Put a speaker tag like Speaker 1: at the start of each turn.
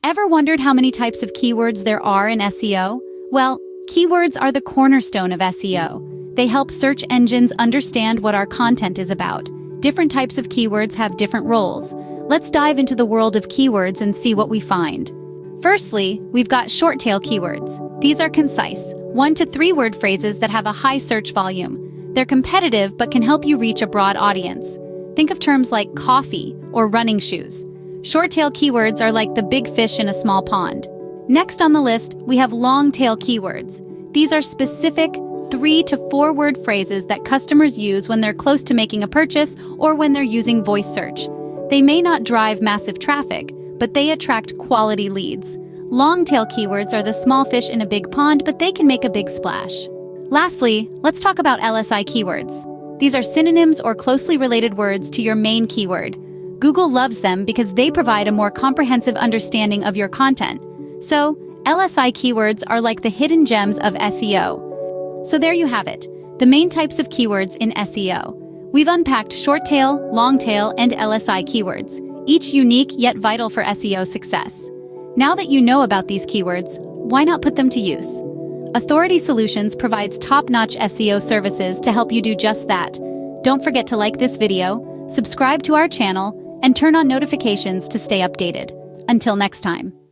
Speaker 1: Ever wondered how many types of keywords there are in SEO? Well, keywords are the cornerstone of SEO. They help search engines understand what our content is about. Different types of keywords have different roles. Let's dive into the world of keywords and see what we find. Firstly, we've got short-tail keywords. These are concise, 1 to 3 word phrases that have a high search volume. They're competitive but can help you reach a broad audience. Think of terms like coffee or running shoes. Short-tail keywords are like the big fish in a small pond. Next on the list, we have long-tail keywords. These are specific 3 to 4 word phrases that customers use when they're close to making a purchase or when they're using voice search. They may not drive massive traffic, but they attract quality leads. Long-tail keywords are the small fish in a big pond, but they can make a big splash. Lastly, let's talk about LSI keywords. These are synonyms or closely related words to your main keyword. Google loves them because they provide a more comprehensive understanding of your content. So, LSI keywords are like the hidden gems of SEO. So there you have it, the main types of keywords in SEO. We've unpacked short-tail, long-tail, and LSI keywords, each unique yet vital for SEO success. Now that you know about these keywords, why not put them to use? Authority Solutions provides top-notch SEO services to help you do just that. Don't forget to like this video, subscribe to our channel, and turn on notifications to stay updated. Until next time.